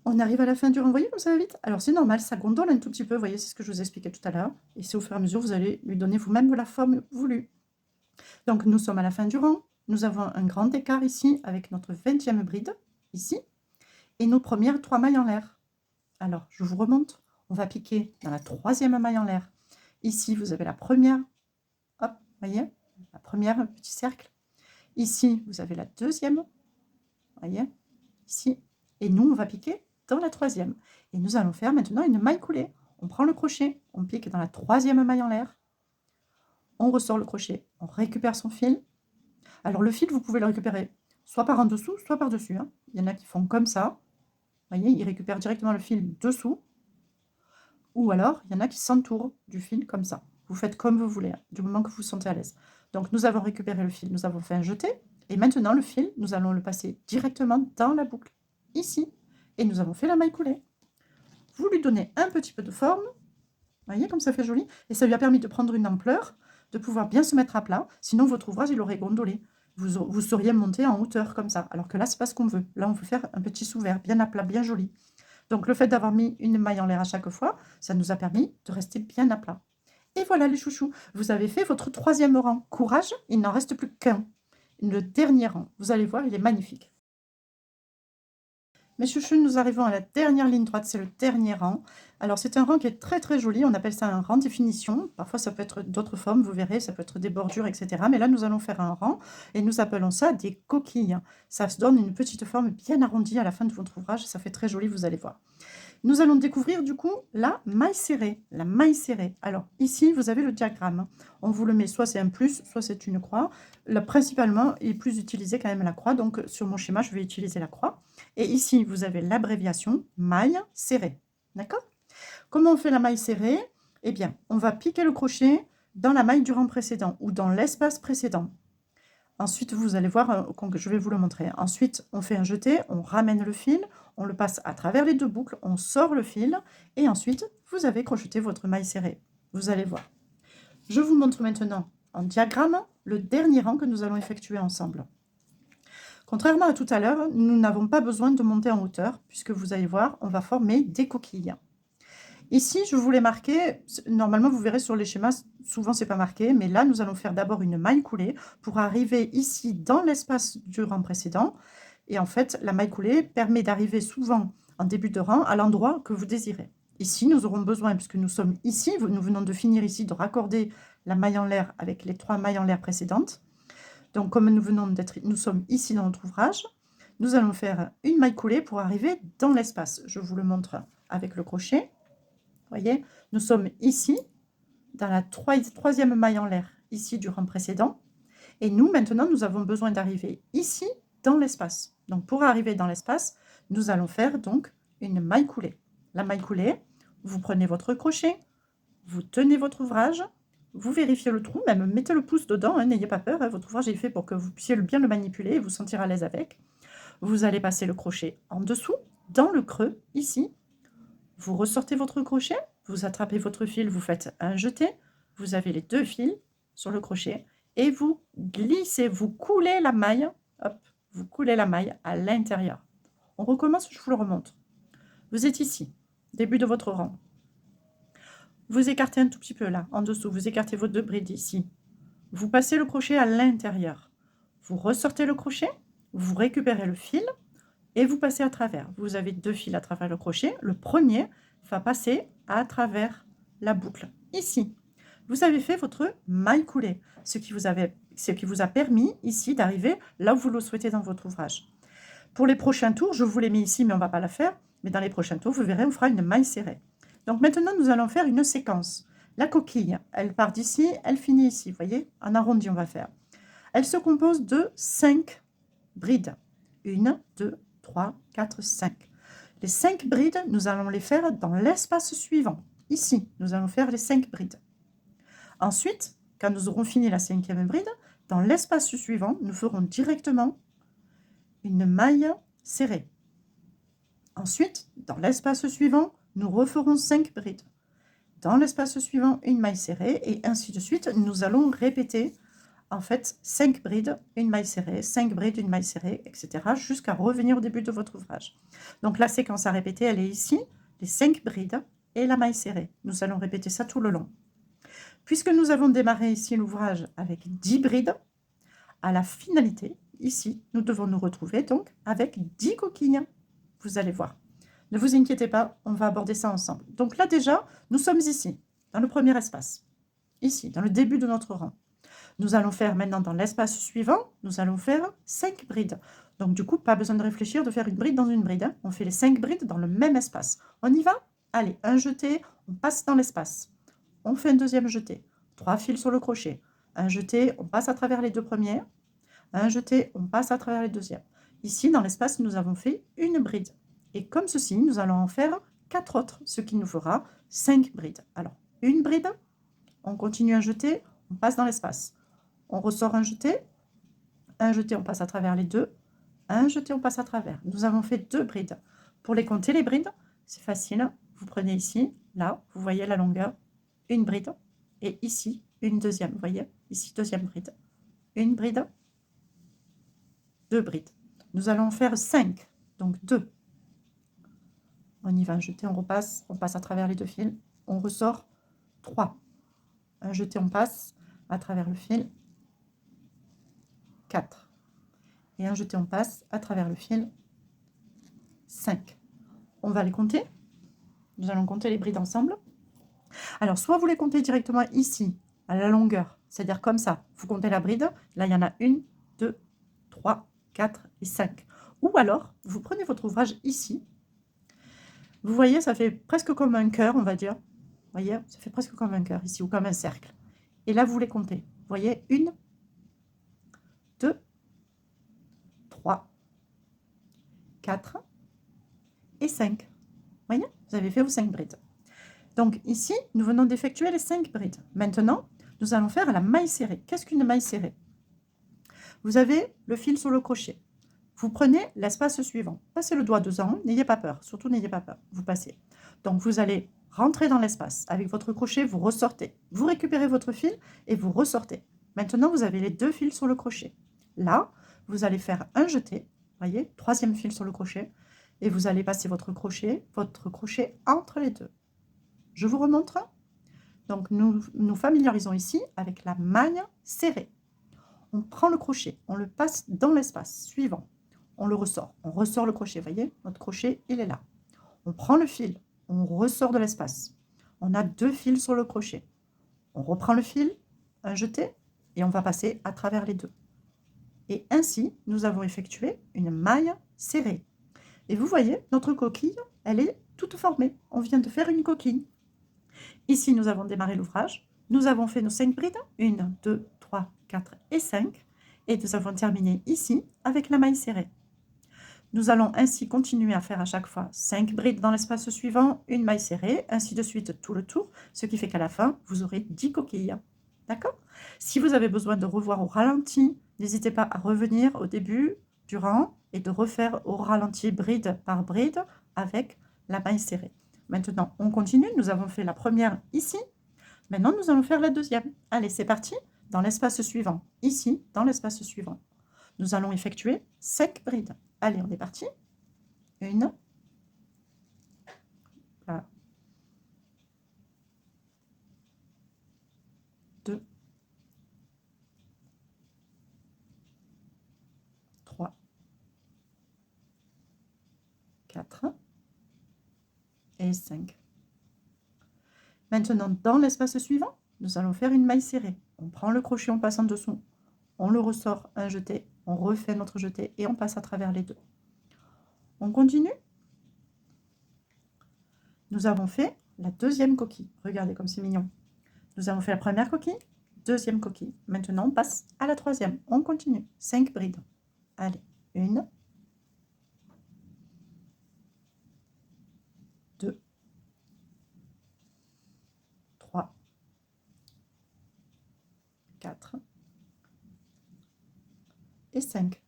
On arrive à la fin du rang, vous voyez comme ça va vite? Alors c'est normal, ça gondole un tout petit peu, vous voyez, c'est ce que je vous expliquais tout à l'heure. Et c'est au fur et à mesure, vous allez lui donner vous-même la forme voulue. Donc nous sommes à la fin du rang, nous avons un grand écart ici avec notre 20e bride, ici, et nos premières 3 mailles en l'air. Alors je vous remonte, on va piquer dans la 3e maille en l'air. Ici, vous avez la première, hop, voyez, la première, petit cercle. Ici, vous avez la 2e, voyez, ici. Et nous, on va piquer dans la 3e. Et nous allons faire maintenant une maille coulée. On prend le crochet, on pique dans la 3e maille en l'air. On ressort le crochet, on récupère son fil. Alors le fil, vous pouvez le récupérer soit par en dessous, soit par dessus. Hein. Il y en a qui font comme ça. Vous voyez, ils récupèrent directement le fil dessous. Ou alors, il y en a qui s'entourent du fil comme ça. Vous faites comme vous voulez, hein, du moment que vous vous sentez à l'aise. Donc, nous avons récupéré le fil, nous avons fait un jeté. Et maintenant, le fil, nous allons le passer directement dans la boucle, ici. Et nous avons fait la maille coulée. Vous lui donnez un petit peu de forme. Vous voyez comme ça fait joli. Et ça lui a permis de prendre une ampleur. de pouvoir bien se mettre à plat. Sinon, votre ouvrage, il aurait gondolé. Vous seriez monté en hauteur comme ça. Alors que là, c'est pas ce qu'on veut. Là, on veut faire un petit sous-vert, bien à plat, bien joli. Donc, le fait d'avoir mis une maille en l'air à chaque fois, ça nous a permis de rester bien à plat. Et voilà les chouchous, vous avez fait votre 3e rang. Courage, il n'en reste plus qu'un. Le dernier rang. Vous allez voir, il est magnifique. Mes chouchous, nous arrivons à la dernière ligne droite, c'est le dernier rang. Alors, c'est un rang qui est très très joli, on appelle ça un rang définition. Parfois, ça peut être d'autres formes, vous verrez, ça peut être des bordures, etc. Mais là, nous allons faire un rang et nous appelons ça des coquilles. Ça se donne une petite forme bien arrondie à la fin de votre ouvrage, ça fait très joli, vous allez voir. Nous allons découvrir du coup la maille serrée. La maille serrée. Alors ici, vous avez le diagramme. On vous le met, soit c'est un plus, soit c'est une croix. Là, principalement, il est plus utilisé quand même la croix. Donc sur mon schéma, je vais utiliser la croix. Et ici, vous avez l'abréviation maille serrée. D'accord? Comment on fait la maille serrée? Eh bien, on va piquer le crochet dans la maille du rang précédent ou dans l'espace précédent. Ensuite, vous allez voir, je vais vous le montrer. Ensuite, on fait un jeté, on ramène le fil, on le passe à travers les 2 boucles, on sort le fil, et ensuite, vous avez crocheté votre maille serrée. Vous allez voir. Je vous montre maintenant en diagramme le dernier rang que nous allons effectuer ensemble. Contrairement à tout à l'heure, nous n'avons pas besoin de monter en hauteur, puisque vous allez voir, on va former des coquilles. Ici, je vous l'ai marqué, normalement vous verrez sur les schémas, souvent c'est pas marqué, mais là nous allons faire d'abord une maille coulée pour arriver ici dans l'espace du rang précédent. Et en fait, la maille coulée permet d'arriver souvent en début de rang à l'endroit que vous désirez. Ici, nous aurons besoin, puisque nous sommes ici, nous venons de finir ici, de raccorder la maille en l'air avec les 3 mailles en l'air précédentes. Donc comme nous sommes ici dans notre ouvrage, nous allons faire une maille coulée pour arriver dans l'espace. Je vous le montre avec le crochet. Voyez, nous sommes ici, dans la 3e maille en l'air, ici du rang précédent. Et nous, maintenant, nous avons besoin d'arriver ici, dans l'espace. Donc, pour arriver dans l'espace, nous allons faire donc une maille coulée. La maille coulée, vous prenez votre crochet, vous tenez votre ouvrage, vous vérifiez le trou, même mettez le pouce dedans, hein, n'ayez pas peur, hein, votre ouvrage est fait pour que vous puissiez bien le manipuler et vous sentir à l'aise avec. Vous allez passer le crochet en dessous, dans le creux, ici. Vous ressortez votre crochet, vous attrapez votre fil, vous faites un jeté, vous avez les 2 fils sur le crochet et vous glissez, vous coulez la maille, hop, vous coulez la maille à l'intérieur. On recommence, je vous le remonte. Vous êtes ici, début de votre rang. Vous écartez un tout petit peu là, en dessous, vous écartez vos 2 brides ici. Vous passez le crochet à l'intérieur. Vous ressortez le crochet, vous récupérez le fil, et vous passez à travers. Vous avez 2 fils à travers le crochet. Le premier va passer à travers la boucle. Ici, vous avez fait votre maille coulée, ce qui vous a permis ici d'arriver là où vous le souhaitez dans votre ouvrage. Pour les prochains tours, je vous l'ai mis ici, mais on ne va pas la faire. Mais dans les prochains tours, vous verrez, on fera une maille serrée. Donc maintenant, nous allons faire une séquence. La coquille, elle part d'ici, elle finit ici. Vous voyez, en arrondi, on va faire. Elle se compose de 5 brides. 1, 2, 3, 4, 5. Les 5 brides, nous allons les faire dans l'espace suivant. Ici, nous allons faire les 5 brides. Ensuite, quand nous aurons fini la 5e bride, dans l'espace suivant, nous ferons directement une maille serrée. Ensuite, dans l'espace suivant, nous referons 5 brides. Dans l'espace suivant, une maille serrée, et ainsi de suite. Nous allons répéter en fait 5 brides, une maille serrée, 5 brides, une maille serrée, etc. jusqu'à revenir au début de votre ouvrage. Donc la séquence à répéter, elle est ici, les 5 brides et la maille serrée. Nous allons répéter ça tout le long. Puisque nous avons démarré ici l'ouvrage avec 10 brides, à la finalité, ici, nous devons nous retrouver donc avec 10 coquilles. Vous allez voir. Ne vous inquiétez pas, on va aborder ça ensemble. Donc là déjà, nous sommes ici, dans le premier espace. Ici, dans le début de notre rang. Nous allons faire maintenant dans l'espace suivant, nous allons faire 5 brides. Donc du coup, pas besoin de réfléchir, de faire une bride dans une bride. Hein. On fait les 5 brides dans le même espace. On y va? Allez, un jeté, on passe dans l'espace. On fait un deuxième jeté. 3 fils sur le crochet. Un jeté, on passe à travers les 2 premiers. Un jeté, on passe à travers les deuxièmes. Ici, dans l'espace, nous avons fait une bride. Et comme ceci, nous allons en faire 4 autres, ce qui nous fera 5 brides. Alors, une bride, on continue un jeté, on passe dans l'espace. On ressort un jeté, on passe à travers les 2, un jeté, on passe à travers. Nous avons fait 2 brides. Pour les compter, les brides, c'est facile. Vous prenez ici, là, vous voyez la longueur, une bride, et ici, une deuxième, vous voyez, ici, deuxième bride. Une bride, deux brides. Nous allons faire 5, donc 2. On y va, un jeté, on passe à travers les 2 fils, on ressort 3. Un jeté, on passe à travers le fil, 4. Et un jeté, on passe à travers le fil, 5. On va les compter. Nous allons compter les brides ensemble. Alors, soit vous les comptez directement ici, à la longueur, c'est-à-dire comme ça. Vous comptez la bride. Là, il y en a 1, 2, 3, 4 et 5. Ou alors, vous prenez votre ouvrage ici. Vous voyez, ça fait presque comme un cœur, on va dire. Vous voyez, ça fait presque comme un cœur ici, ou comme un cercle. Et là, vous les comptez. Vous voyez, 1, 2, 3, 4 et 5. Vous voyez, vous avez fait vos 5 brides. Donc ici, nous venons d'effectuer les 5 brides. Maintenant, nous allons faire la maille serrée. Qu'est-ce qu'une maille serrée? Vous avez le fil sur le crochet. Vous prenez l'espace suivant. Passez le doigt dedans, n'ayez pas peur. Surtout, n'ayez pas peur. Vous passez. Donc, vous allez rentrer dans l'espace. Avec votre crochet, vous ressortez. Vous récupérez votre fil et vous ressortez. Maintenant, vous avez les 2 fils sur le crochet. Là, vous allez faire un jeté. Voyez, 3e fil sur le crochet. Et vous allez passer votre crochet entre les 2. Je vous remontre. Donc, nous familiarisons ici avec la maille serrée. On prend le crochet, on le passe dans l'espace suivant. On le ressort. On ressort le crochet, voyez, notre crochet, il est là. On prend le fil, on ressort de l'espace. On a 2 fils sur le crochet. On reprend le fil, un jeté, et on va passer à travers les 2. Et ainsi, nous avons effectué une maille serrée. Et vous voyez, notre coquille, elle est toute formée. On vient de faire une coquille. Ici, nous avons démarré l'ouvrage. Nous avons fait nos 5 brides. 1, 2, 3, 4 et 5. Et nous avons terminé ici avec la maille serrée. Nous allons ainsi continuer à faire à chaque fois 5 brides dans l'espace suivant, une maille serrée, ainsi de suite tout le tour, ce qui fait qu'à la fin, vous aurez 10 coquilles. D'accord? Si vous avez besoin de revoir au ralenti, n'hésitez pas à revenir au début, durant, et de refaire au ralenti bride par bride avec la maille serrée. Maintenant, on continue. Nous avons fait la première ici. Maintenant, nous allons faire la deuxième. Allez, c'est parti. Dans l'espace suivant, ici, dans l'espace suivant, nous allons effectuer 5 brides. Allez, on est parti. 1, là, 2, 3, 4 et 5. Maintenant, dans l'espace suivant, nous allons faire une maille serrée. On prend le crochet, on passe en dessous, on le ressort, un jeté, on refait notre jeté et on passe à travers les 2. On continue. Nous avons fait la deuxième coquille. Regardez comme c'est mignon. Nous avons fait la première coquille, deuxième coquille. Maintenant, on passe à la troisième. On continue. 5 brides. Allez, 1, 2, 3, 4 et 5.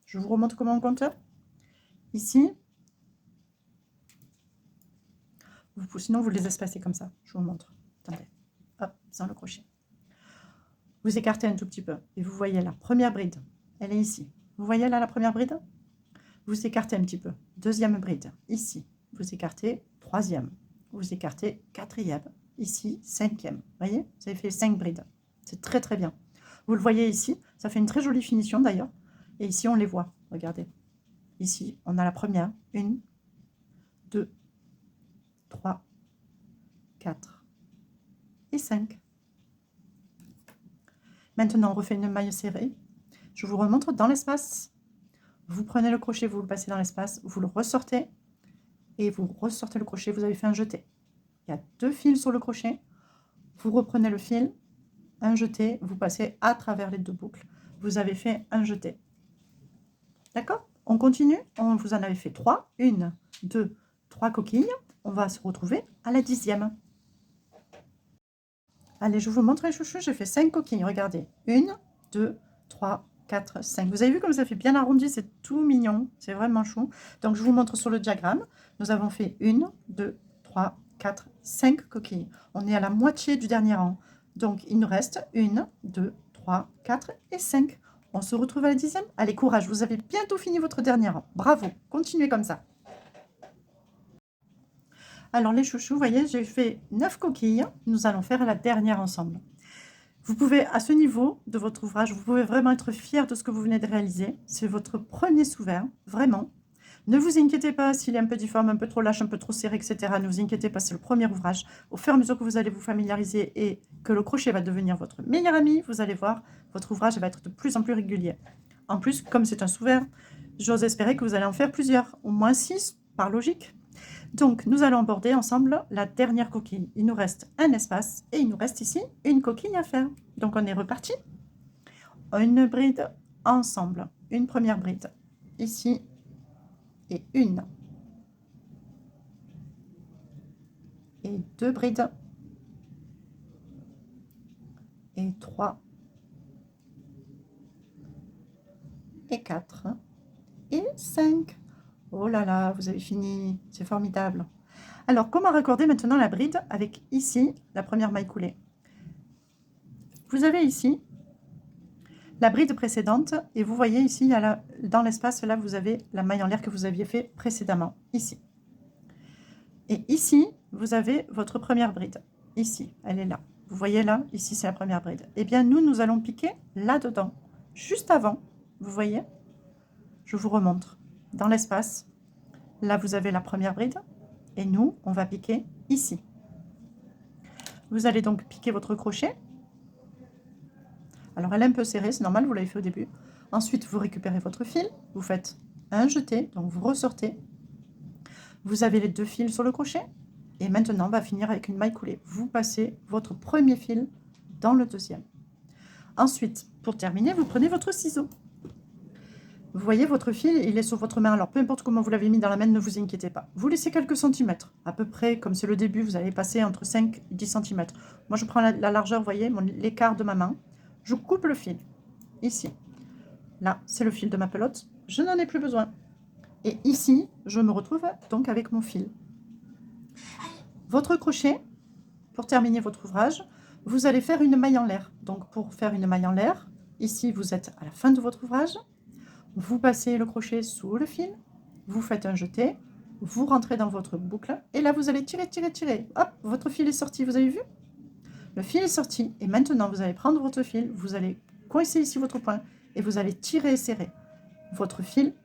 Je vous remonte comment on compte. Ici, sinon vous les espacez comme ça. Je vous montre. Attendez. Hop, sans le crochet. Vous écartez un tout petit peu et vous voyez la première bride. Elle est ici. Vous voyez là la première bride? Vous écartez un petit peu. Deuxième bride, ici. Vous écartez. Troisième. Vous écartez. Quatrième. Ici, cinquième. Vous voyez? Vous avez fait 5 brides. C'est très très bien. Vous le voyez ici. Ça fait une très jolie finition d'ailleurs. Et ici, on les voit. Regardez. Ici, on a la première. 1, 2, 3, 4 et 5. Maintenant, on refait une maille serrée. Je vous remontre dans l'espace. Vous prenez le crochet, vous le passez dans l'espace, vous le ressortez et vous ressortez le crochet, vous avez fait un jeté. Il y a 2 fils sur le crochet. Vous reprenez le fil, un jeté, vous passez à travers les 2 boucles. Vous avez fait un jeté. D'accord? On continue. Vous en avez fait 3. 1, 2, 3 coquilles. On va se retrouver à la 10e. Allez, je vous montre les chouchous. J'ai fait 5 coquilles. Regardez. 1, 2, 3, 4, 5. Vous avez vu comme ça fait bien arrondi. C'est tout mignon. C'est vraiment chou. Donc, je vous montre sur le diagramme. Nous avons fait 1, 2, 3, 4, 5 coquilles. On est à la moitié du dernier rang. Donc, il nous reste 1, 2, 3, 4 et 5. On se retrouve à la 10e. Allez, courage, vous avez bientôt fini votre dernier rang. Bravo, continuez comme ça. Alors, les chouchous, vous voyez, j'ai fait 9 coquilles. Nous allons faire la dernière ensemble. Vous pouvez, à ce niveau de votre ouvrage, vous pouvez vraiment être fier de ce que vous venez de réaliser. C'est votre premier sous-vert, vraiment. Ne vous inquiétez pas s'il est un peu difforme, un peu trop lâche, un peu trop serré, etc. Ne vous inquiétez pas, c'est le premier ouvrage. Au fur et à mesure que vous allez vous familiariser et que le crochet va devenir votre meilleur ami, vous allez voir, votre ouvrage va être de plus en plus régulier. En plus, comme c'est un sous-vert, j'ose espérer que vous allez en faire plusieurs, au moins 6, par logique. Donc, nous allons aborder ensemble la dernière coquille. Il nous reste un espace et il nous reste ici une coquille à faire. Donc, on est reparti. Une bride ensemble. Une première bride. Ici. Et une. Et 2 brides. Et 3. Et 4. Et 5. Oh là là, vous avez fini. C'est formidable. Alors, comment raccorder maintenant la bride avec ici la première maille coulée? Vous avez ici la bride précédente et vous voyez ici, dans l'espace, là, vous avez la maille en l'air que vous aviez fait précédemment, ici. Et ici, vous avez votre première bride. Ici, elle est là. Vous voyez là, ici, c'est la première bride. Eh bien, nous allons piquer là-dedans, juste avant. Vous voyez? Je vous remontre. Dans l'espace, là, vous avez la première bride. Et nous, on va piquer ici. Vous allez donc piquer votre crochet. Alors, elle est un peu serrée, c'est normal, vous l'avez fait au début. Ensuite, vous récupérez votre fil. Vous faites un jeté, donc vous ressortez. Vous avez les 2 fils sur le crochet. Et maintenant, on va finir avec une maille coulée. Vous passez votre premier fil dans le deuxième. Ensuite, pour terminer, vous prenez votre ciseau. Vous voyez, votre fil, il est sur votre main. Alors, peu importe comment vous l'avez mis dans la main, ne vous inquiétez pas. Vous laissez quelques centimètres. À peu près, comme c'est le début, vous allez passer entre 5 et 10 cm. Moi, je prends la largeur, vous voyez, l'écart de ma main. Je coupe le fil. Ici. Là, c'est le fil de ma pelote. Je n'en ai plus besoin. Et ici, je me retrouve donc avec mon fil. Votre crochet, pour terminer votre ouvrage, vous allez faire une maille en l'air. Donc, pour faire une maille en l'air, ici, vous êtes à la fin de votre ouvrage. Vous passez le crochet sous le fil. Vous faites un jeté. Vous rentrez dans votre boucle. Et là, vous allez tirer, tirer, tirer. Hop, votre fil est sorti. Vous avez vu? Le fil est sorti. Et maintenant, vous allez prendre votre fil. Vous allez coincer ici votre point. Et vous allez tirer et serrer. Votre fil,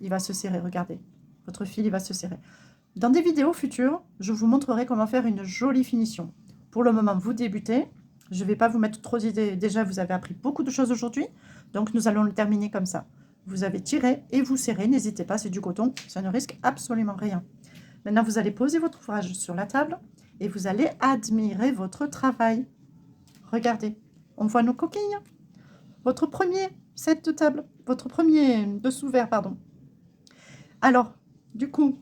il va se serrer. Regardez. Votre fil, il va se serrer. Dans des vidéos futures, je vous montrerai comment faire une jolie finition. Pour le moment, vous débutez. Je ne vais pas vous mettre trop d'idées. Déjà, vous avez appris beaucoup de choses aujourd'hui. Donc, nous allons le terminer comme ça. Vous avez tiré et vous serrez. N'hésitez pas, c'est du coton. Ça ne risque absolument rien. Maintenant, vous allez poser votre ouvrage sur la table et vous allez admirer votre travail. Regardez, on voit nos coquilles. Votre premier set de table, votre premier de sous-vert, pardon. Alors, du coup,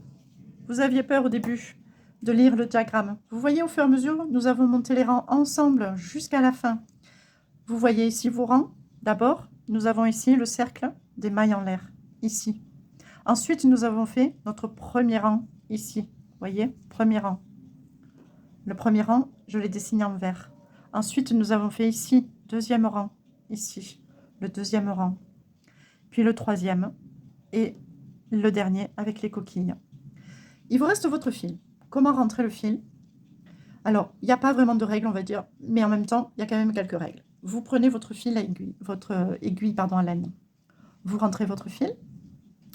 vous aviez peur au début de lire le diagramme. Vous voyez, au fur et à mesure, nous avons monté les rangs ensemble jusqu'à la fin. Vous voyez ici vos rangs. D'abord, nous avons ici le cercle des mailles en l'air, ici. Ensuite, nous avons fait notre premier rang, ici. Vous voyez, premier rang. Le premier rang, je l'ai dessiné en vert. Ensuite, nous avons fait ici, deuxième rang, ici. Le deuxième rang. Puis le troisième. Et le dernier avec les coquilles. Il vous reste votre fil. Comment rentrer le fil? Alors, il n'y a pas vraiment de règles, on va dire, mais en même temps, il y a quand même quelques règles. Vous prenez votre fil à aiguille, votre aiguille, pardon, à laine. Vous rentrez votre fil.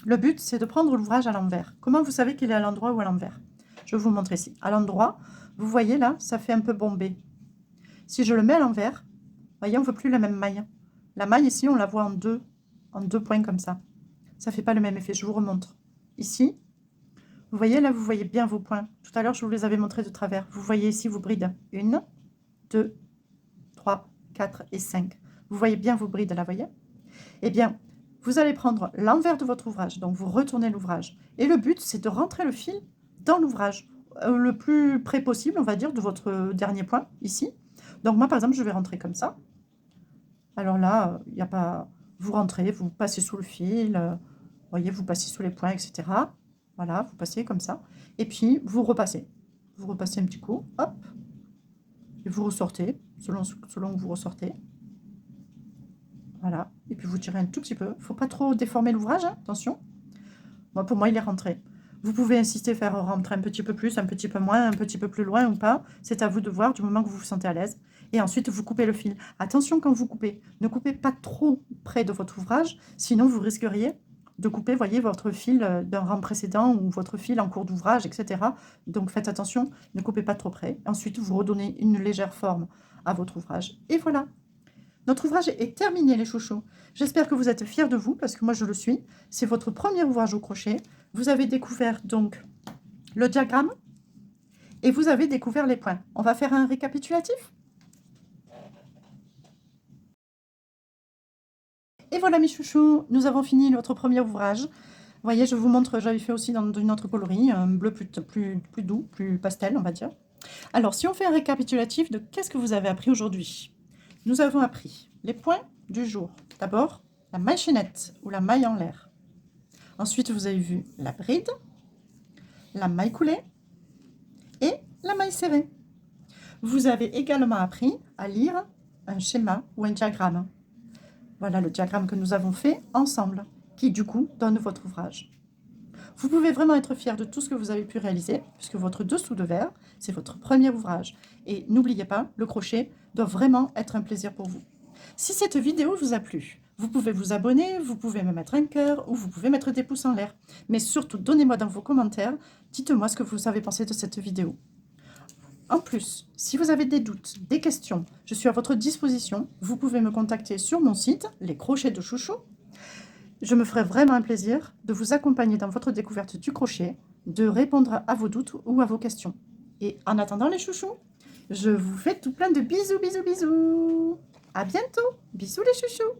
Le but, c'est de prendre l'ouvrage à l'envers. Comment vous savez qu'il est à l'endroit ou à l'envers? Je vais vous montrer ici. À l'endroit, vous voyez là, ça fait un peu bombé. Si je le mets à l'envers, vous voyez, on ne veut plus la même maille. La maille ici, on la voit en deux points comme ça. Ça ne fait pas le même effet. Je vous remontre. Ici, vous voyez là, vous voyez bien vos points. Tout à l'heure, je vous les avais montrés de travers. Vous voyez ici vos brides. 1, 2, 3, 4 et 5. Vous voyez bien vos brides là, vous voyez? Eh bien, vous allez prendre l'envers de votre ouvrage. Donc, vous retournez l'ouvrage. Et le but, c'est de rentrer le fil dans l'ouvrage. Le plus près possible, on va dire, de votre dernier point, ici. Donc, moi, par exemple, je vais rentrer comme ça. Alors là, il n'y a pas... Vous rentrez, vous passez sous le fil. Vous voyez, vous passez sous les points, etc. Voilà, vous passez comme ça. Et puis, vous repassez. Vous repassez un petit coup, hop. Et vous ressortez. selon où vous ressortez. Voilà, et puis vous tirez un tout petit peu. Il ne faut pas trop déformer l'ouvrage, hein, attention. Moi, pour moi, il est rentré. Vous pouvez insister, faire rentrer un petit peu plus, un petit peu moins, un petit peu plus loin ou pas. C'est à vous de voir du moment que vous vous sentez à l'aise. Et ensuite, vous coupez le fil. Attention quand vous coupez. Ne coupez pas trop près de votre ouvrage, sinon vous risqueriez de couper, voyez, votre fil d'un rang précédent ou votre fil en cours d'ouvrage, etc. Donc faites attention, ne coupez pas trop près. Ensuite, vous redonnez une légère forme à votre ouvrage. Et voilà. Notre ouvrage est terminé, les chouchous. J'espère que vous êtes fiers de vous, parce que moi, je le suis. C'est votre premier ouvrage au crochet. Vous avez découvert, donc, le diagramme et vous avez découvert les points. On va faire un récapitulatif. Et voilà, mes chouchous, nous avons fini notre premier ouvrage. Vous voyez, je vous montre, j'avais fait aussi dans une autre coloris, un bleu plus doux, plus pastel, on va dire. Alors, si on fait un récapitulatif de qu'est-ce que vous avez appris aujourd'hui? Nous avons appris les points du jour. D'abord, la maille chaînette ou la maille en l'air. Ensuite, vous avez vu la bride, la maille coulée et la maille serrée. Vous avez également appris à lire un schéma ou un diagramme. Voilà le diagramme que nous avons fait ensemble, qui du coup donne votre ouvrage. Vous pouvez vraiment être fier de tout ce que vous avez pu réaliser, puisque votre dessous de verre, c'est votre premier ouvrage. Et n'oubliez pas, le crochet doit vraiment être un plaisir pour vous. Si cette vidéo vous a plu, vous pouvez vous abonner, vous pouvez me mettre un cœur ou vous pouvez mettre des pouces en l'air. Mais surtout, donnez-moi dans vos commentaires, dites-moi ce que vous avez pensé de cette vidéo. En plus, si vous avez des doutes, des questions, je suis à votre disposition. Vous pouvez me contacter sur mon site, Les Crochets de Chouchou. Je me ferai vraiment un plaisir de vous accompagner dans votre découverte du crochet, de répondre à vos doutes ou à vos questions. Et en attendant les chouchous, je vous fais tout plein de bisous, bisous, bisous. À bientôt. Bisous les chouchous.